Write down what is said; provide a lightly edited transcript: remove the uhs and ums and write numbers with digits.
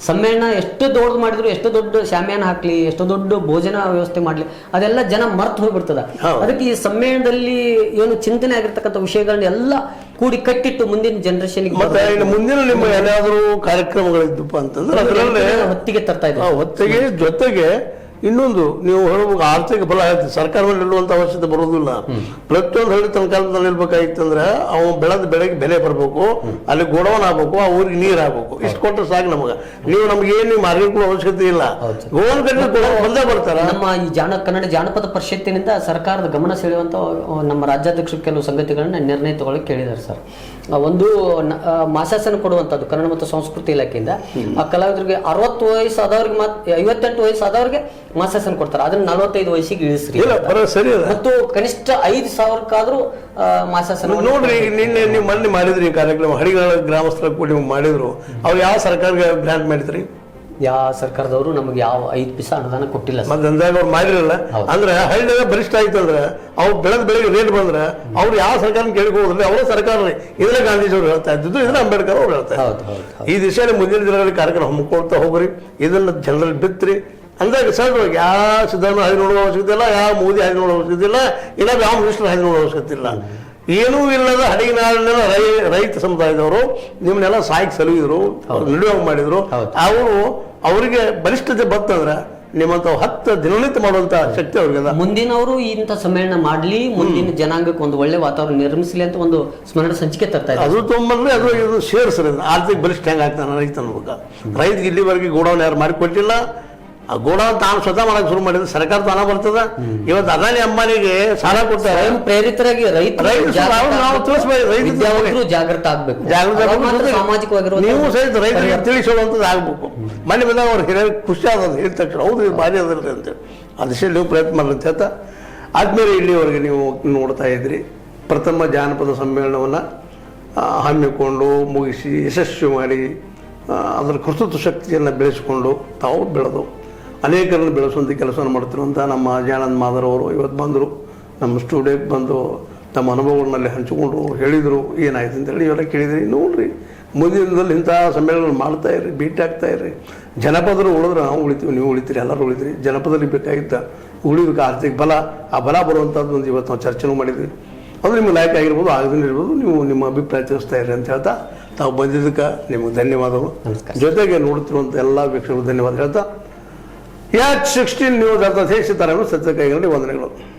ಸಮ್ಮೇಳನ ಎಷ್ಟು ದೊಡ್ಡದು ಮಾಡಿದ್ರು, ಎಷ್ಟು ದೊಡ್ಡ ಶಾಮಿಯಾನ ಹಾಕ್ಲಿ, ಎಷ್ಟು ದೊಡ್ಡ ಭೋಜನ ವ್ಯವಸ್ಥೆ ಮಾಡ್ಲಿ, ಅದೆಲ್ಲ ಜನ ಮರ್ತು ಹೋಗ್ಬಿಡ್ತದ. ಅದಕ್ಕೆ ಈ ಸಮ್ಮೇಳನದಲ್ಲಿ ಏನು ಚಿಂತನೆ ಆಗಿರ್ತಕ್ಕಂಥ ವಿಷಯಗಳನ್ನ ಎಲ್ಲ ಕೂಡಿ ಕಟ್ಟಿಟ್ಟು ಮುಂದಿನ ಜನರೇಷನ್ಗೆ ಮತ್ತೆ ಮುಂದಿನ ನಿಮ್ಮ ಏನಾದರೂ ಕಾರ್ಯಕ್ರಮಗಳಿದ್ದಪ್ಪ ಅಂತಂದ್ರೆ ಅದರಲ್ಲೇ ಹೊತ್ತಿಗೆ ತರ್ತಾ ಇದೆ. ಹೊತ್ತಿಗೆ ಜೊತೆಗೆ ಇನ್ನೊಂದು ನೀವು ಹೇಳಬೇಕು, ಆರ್ಥಿಕ ಬಲ ಆಯ್ತು. ಸರ್ಕಾರ ಮೇಲೆ ನಿಲ್ಲುವಂತ ಅವಶ್ಯಕತೆ ಬರೋದಿಲ್ಲ. ಪ್ರತಿಯೊಂದು ಹಳ್ಳಿ ತನ್ನ ಕಾಲದಲ್ಲಿ ನಿಲ್ಬೇಕಾಗಿತ್ತಂದ್ರೆ ಅವ್ ಬೆಳೆದ ಬೆಳೆಗೆ ಬೆಲೆ ಬರಬೇಕು, ಅಲ್ಲಿ ಗೋಡೌನ್ ಆಗ್ಬೇಕು, ಆ ಊರಿಗೆ ನೀರ್ ಆಗ್ಬೇಕು. ಇಷ್ಟು ಕೊಟ್ಟರೆ ಸಾಕು ನಮಗ. ನೀವು ನಮ್ಗೆ ಏನು ಮಾರ್ಗಗಳ ಅವಶ್ಯಕತೆ ಇಲ್ಲ. ಗೋವನ್ ಕಡೆ ಬಂದೇ ಬರ್ತಾರ. ನಮ್ಮ ಈ ಕನ್ನಡ ಜಾನಪದ ಪರಿಷತ್ತಿನಿಂದ ಸರ್ಕಾರದ ಗಮನ ಸೆಳೆಯುವಂತ ನಮ್ಮ ರಾಜ್ಯಾಧ್ಯಕ್ಷರು ಕೆಲವು ಸಂಗತಿಗಳನ್ನ ನಿರ್ಣಯ ತಗೊಳ್ಳಕ್ಕೆ ಕೇಳಿದ್ದಾರೆ ಸರ್. ಒಂದು ಮಾಸಾಸನ ಕೊಡುವಂತದ್ದು ಕನ್ನಡ ಮತ್ತು ಸಂಸ್ಕೃತಿ ಇಲಾಖೆಯಿಂದ ಆ ಕಲಾವಿದರಿಗೆ 60 ವಯಸ್ಸು ಆದವ್ರಿಗೆ 58 ವಯಸ್ಸು ಆದವ್ರಿಗೆ ಮಾಸಾಸನ ಕೊಡ್ತಾರೆ. ಅದನ್ನ 45 ವಯಸ್ಸಿಗೆ ಇಳಿಸ್ರಿ ಮತ್ತು ಕನಿಷ್ಠ 5,000ಕ್ಕಾದ್ರೂ ಮಾಸಾಸನ. ನೋಡ್ರಿ, ನಿನ್ನೆ ನೀವು ಮೊನ್ನೆ ಮಾಡಿದ್ರಿ ಕಾರ್ಯಕ್ರಮ, ಹಡಿಗಳ ಗ್ರಾಮಸ್ಥರ ಕೂಡಿ ಮಾಡಿದ್ರು. ಅವ್ರು ಯಾವ ಸರ್ಕಾರಕ್ಕೆ ಗ್ರಾಂಟ್ ಮಾಡಿದ್ರಿ? ಯಾವ ಸರ್ಕಾರದವರು ನಮ್ಗೆ ಯಾವ 5 ಪೈಸಾ ಅನುದಾನ ಕೊಟ್ಟಿಲ್ಲ. ಮತ್ತೆ ಅಂದಾಗ ಅವ್ರು ಮಾಡಿರಲ್ಲ ಅಂದ್ರೆ ಹಳ್ಳಿಯಾಗ ಬಲಿಷ್ಠ ಆಯ್ತು ಅಂದ್ರೆ ಅವ್ರು ಬೆಳೆಗೆ ರೇಟ್ ಬಂದ್ರೆ ಅವ್ರು ಯಾವ ಸರ್ಕಾರ ಕೇಳ್ಕೋದ್ರೆ ಅವರ ಸರ್ಕಾರ. ಇದನ್ನ ಗಾಂಧೀಜಿಯವರು ಹೇಳ್ತಾ ಇದ್ದು, ಇದನ್ನ ಅಂಬೇಡ್ಕರ್ ಅವ್ರು ಹೇಳ್ತಾ ಇದ್ರು. ಈ ದಿಶೆಯಲ್ಲಿ ಮುಂದಿನ ದಿನಗಳಲ್ಲಿ ಕಾರ್ಯಕ್ರಮ ಹಮ್ಮಿಕೊಳ್ತಾ ಹೋಗ್ರಿ, ಇದನ್ನ ಜನರಲ್ಲಿ ಬಿತ್ತರಿ. ಅಂದಾಗ ಸಹಜವಾಗಿ ಯಾವ ಸಿದ್ದರಾಮಯ್ಯ ಹಾಗೆ ನೋಡುವ ಅವಶ್ಯಕತೆ ಇಲ್ಲ, ಯಾವ ಮೋದಿ ಹಾಗೆ ನೋಡುವ ಅವಶ್ಯಕತೆ ಇಲ್ಲ, ಇಲ್ಲ ಯಾವ ಮಿನಿಸ್ಟರ್ ಹಾಗೆ ನೋಡುವ ಅವಶ್ಯಕತೆ ಇಲ್ಲ. ಏನೂ ಇಲ್ಲದ ಹಡಗಿನಾಡಿನ ರೈತ ಸಮುದಾಯದವರು ನಿಮ್ಮನ್ನೆಲ್ಲ ಸಾಯಿಗೆ ಸಲುಹಿದ್ರು, ನಡೆಯುವಾಗ ಮಾಡಿದ್ರು. ಅವರಿಗೆ ಬಲಿಷ್ಠತೆ ಬರ್ತಂದ್ರೆ ನಿಮ್ಮಂತ 10 ದಿನನಿತ್ಯ ಮಾಡುವಂತ ಶಕ್ತಿ ಅವ್ರಿಗೆ. ಮುಂದಿನವರು ಇಂಥ ಸಮ್ಮೇಳನ ಮಾಡ್ಲಿ, ಮುಂದಿನ ಜನಾಂಗಕ್ಕೆ ಒಂದು ಒಳ್ಳೆ ವಾತಾವರಣ ನಿರ್ಮಿಸಲಿ ಅಂತ ಒಂದು ಸ್ಮರಣ ಸಂಚಿಕೆ ತರ್ತಾ ಇದೆ. ಅದು ತೊಂಬಂದ್ರೆ ಅದು ಇದು ಸೇರಿಸ್ರಿ. ಆರ್ಥಿಕ ಬಲಿಷ್ಠ ಹೆಂಗಾಗ್ತಾನೆ ರೈತ ಅನ್ಬೇಕ. ರೈತಗೆ ಇಲ್ಲಿವರೆಗೆ ಗೋಡೌನ್ ಯಾರು ಮಾಡಿಕೊಟ್ಟಿಲ್ಲ. ಆ ಗೋಡೌನ್ ತಾನು ಸ್ವತಃ ಮಾಡಕ್ ಶುರು ಮಾಡಿದ್ರೆ ಸರ್ಕಾರ ತಾನ ಬರ್ತದ. ಇವತ್ತು ಅದಾನಿ ಅಂಬಾನಿಗೆ ಸಾಲ ಕೊಡ್ತಾರೆ. ಪ್ರೇರಿತರಾಗಿ ಜಾಗೃತ ಆಗ್ಬೇಕು, ಸಾಮಾಜಿಕವಾಗಿರುವ ನೀವು ಸಹಿತ ರೈತರಿಗೆ ತಿಳಿಸುವಂಥದ್ದು ಆಗ್ಬೇಕು. ಮನೆ ಮೇಲೆ ಅವ್ರು ಹಿರಿಯ ಖುಷಿ ಆದದ್ದು ಹೇಳಿದ ತಕ್ಷಣ ಹೌದು ಇದು ಭಾರಿ ಅದಲ್ರಿ ಅಂತೇಳಿ ಆ ದಿಶೆಯಲ್ಲಿ ನೀವು ಪ್ರಯತ್ನ ಮಾಡ್ರಿ ಅಂತ ಹೇಳ್ತಾ, ಆದ್ಮೇಲೆ ಇಲ್ಲಿವರೆಗೆ ನೀವು ನೋಡ್ತಾ ಇದ್ರಿ ಪ್ರಥಮ ಜಾನಪದ ಸಮ್ಮೇಳನವನ್ನು ಹಮ್ಮಿಕೊಂಡು ಮುಗಿಸಿ ಯಶಸ್ವಿ ಮಾಡಿ ಅದರ ಕರ್ತೃತ್ವ ಶಕ್ತಿಯನ್ನು ಬೆಳೆಸಿಕೊಂಡು ತಾವು ಬೆಳೆದು ಅನೇಕರನ್ನು ಬೆಳೆಸುವಂಥ ಕೆಲಸವನ್ನು ಮಾಡ್ತಿರುವಂಥ ನಮ್ಮ ಅಜಯಾನಂದ ಮಾದರವರು ಇವತ್ತು ಬಂದರು. ನಮ್ಮ ಸ್ಟುಡಿಯೋಕ್ಕೆ ಬಂದು ತಮ್ಮ ಅನುಭವಗಳಲ್ಲಿ ಹಂಚಿಕೊಂಡು ಹೇಳಿದರು ಏನಾಯ್ತು ಅಂತೇಳಿ. ಇವೆಲ್ಲ ಕೇಳಿದ್ರಿ. ನೋಡ್ರಿ, ಮುಂದಿನ ದಿನದಲ್ಲಿ ಇಂಥ ಸಮ್ಮೇಳನಗಳು ಮಾಡ್ತಾ ಇರ್ರಿ, ಭೇಟಿ ಆಗ್ತಾ ಇರ್ರಿ. ಜನಪದರು ಉಳಿದ್ರೆ ನಾವು ಉಳಿತೀವಿ, ನೀವು ಉಳಿತೀರಿ, ಎಲ್ಲರೂ ಉಳಿತೀರಿ. ಜನಪದಲ್ಲಿ ಬೇಕಾಗಿದ್ದ ಉಳಿದಕ್ಕೆ ಆರ್ಥಿಕ ಬಲ, ಆ ಬಲ ಬರುವಂಥದ್ದು ಒಂದು ಇವತ್ತು ನಾವು ಚರ್ಚೆನೂ ಮಾಡಿದ್ವಿ. ಅದು ನಿಮ್ಗೆ ಲೈಕ್ ಆಗಿರ್ಬೋದು, ಆಗದಿರ್ಬೋದು. ನೀವು ನಿಮ್ಮ ಅಭಿಪ್ರಾಯ ತಿಳಿಸ್ತಾ ಇರ್ರಿ ಅಂತ ಹೇಳ್ತಾ ತಾವು ಬಂದಿದ್ದಕ್ಕೆ ನಿಮಗೆ ಧನ್ಯವಾದಗಳು. ಜೊತೆಗೆ ನೋಡ್ತಿರುವಂಥ ಎಲ್ಲ ವೀಕ್ಷಕರು ಧನ್ಯವಾದ ಹೇಳ್ತಾ, H16 ನ್ಯೂಸ್ ಅರ್ಥ ದೇಶ ತರ ಸತ್ಯ ಕೈಗೊಂಡು ವಂದನೆಗಳು.